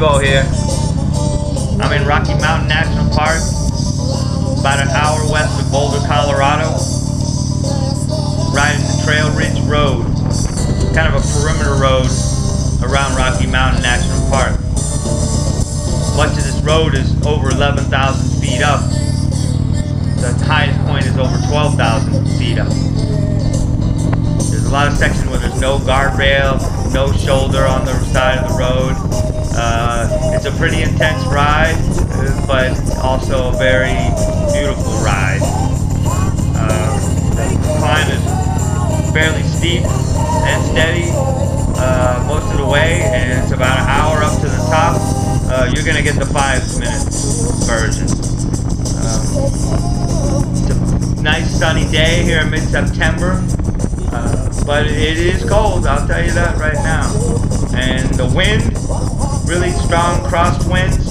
Steevo here. I'm in Rocky Mountain National Park, about an hour west of Boulder, Colorado. Riding the Trail Ridge Road, kind of a perimeter road around Rocky Mountain National Park. Much of this road is over 11,000 feet up. The highest point is over 12,000 feet up. There's a lot of sections where there's no guardrail, no shoulder on the side of the road. It's a pretty intense ride, but also a very beautiful ride. The climb is fairly steep and steady most of the way, and it's about an hour up to the top. You're going to get the 5-minute version. It's a nice sunny day here in mid-September, but it is cold, I'll tell you that right now. And the wind, really strong crosswinds,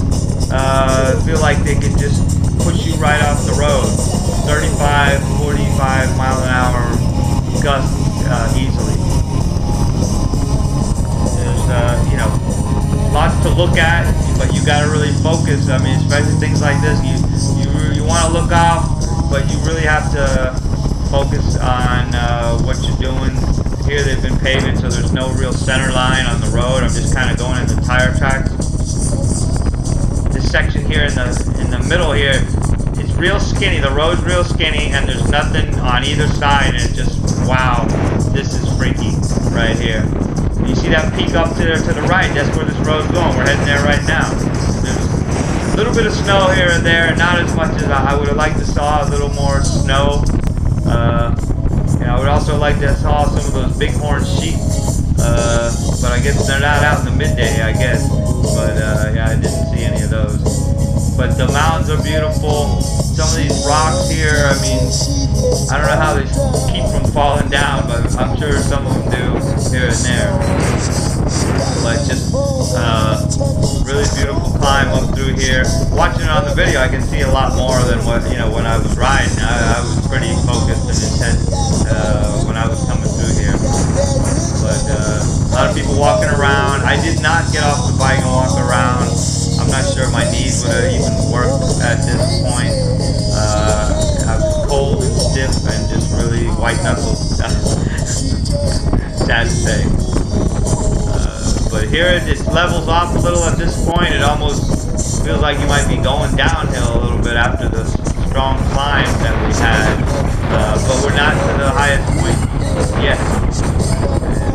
feel like they can just push you right off the road. 35, 45 mile an hour gusts easily. There's, you know, lots to look at, but you got to really focus. I mean, especially things like this, you want to look off, but you really have to focus on what you're doing. Here they've been paving, so there's no real center line on the road. I'm just kind of going in the tire tracks. This section here in the middle here, it's real skinny. The road's real skinny, and there's nothing on either side, and it's just, wow, this is freaky right here. You see that peak up to the right? That's where this road's going. We're heading there right now. There's a little bit of snow here and there, not as much as I would have liked to saw. A little more snow. You know, I would also like to saw some of those bighorn sheep, but I guess they're not out in the midday, I guess. But yeah, I didn't see any of those. But the mountains are beautiful. Some of these rocks here, I mean, I don't know how they keep from falling down, but I'm sure some of them do here and there. But just really beautiful climb up through here. Watching it on the video, I can see a lot more than what, you know, when I was riding. I was pretty focused and intense when I was coming through here. But a lot of people walking around. I did not get off the bike and walk around. I'm not sure my knees would have even worked at this point. I was cold and stiff and just really white knuckled. Sad to say. But here it just levels off a little at this point. It almost feels like you might be going downhill a little bit after the strong climb that we had. But we're not to the highest point yet. And,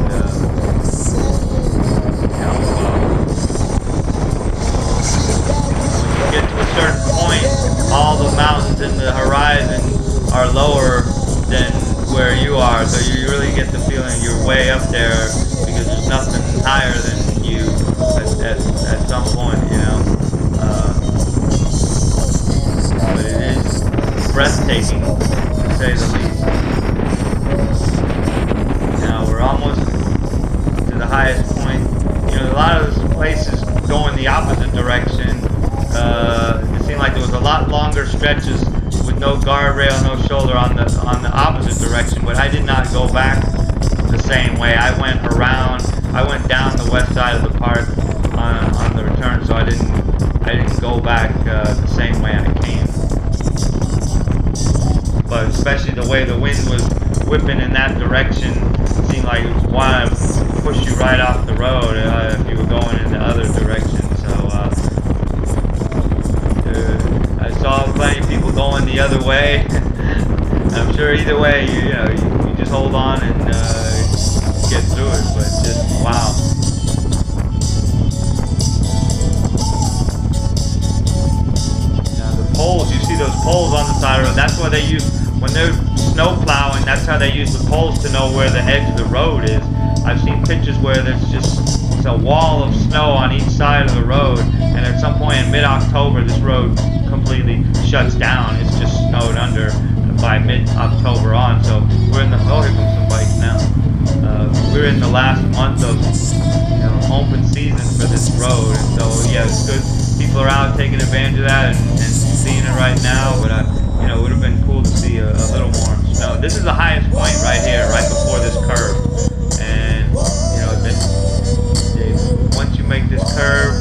you know, when you get to a certain point, all the mountains in the horizon are lower than where you are, so you really get the feeling you're way up there because there's nothing higher than you at some point, you know. But it is breathtaking, to say the least. Now we're almost to the highest point. You know, a lot of those places go in the opposite direction. It seemed like there was a lot longer stretches with no guardrail, no shoulder on the opposite direction, but I did not go back the same way. I went around. I went down the west side of the park on the return, so I didn't go back the same way I came. But especially the way the wind was whipping in that direction, it seemed like it was wanting to push you right off the road if you were going in the other direction. So I saw plenty of people going the other way. I'm sure either way, you just hold on and get through it. But just wow. Now the poles, you see those poles on the side of the road. That's what they use when they're snow plowing. That's how they use the poles to know where the edge of the road is. I've seen pictures where there's just a wall of snow on each side of the road, and at some point in mid-October, this road completely shuts down. It's just snowed under by mid-October on. So we're in the here comes some bikes now. We're in the last month of open season for this road, and so yeah, it's good. People are out taking advantage of that and seeing it right now. But it would have been cool to see a little more snow. This is the highest point right here, right before this curve, and once you make this curve,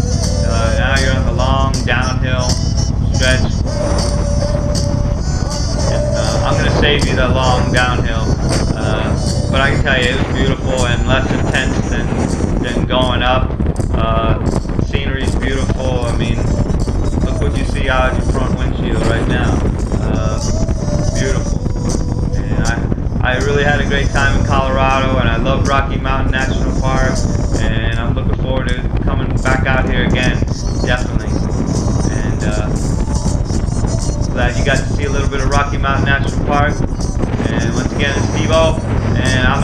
tell you, it was beautiful and less intense than going up. Scenery's beautiful. I mean, look what you see out your front windshield right now. Beautiful. And I really had a great time in Colorado, and I love Rocky Mountain National Park, and I'm looking forward to coming back out here again, definitely. And glad you got to see a little bit of Rocky Mountain National Park. And once again, it's Steevo, and I'm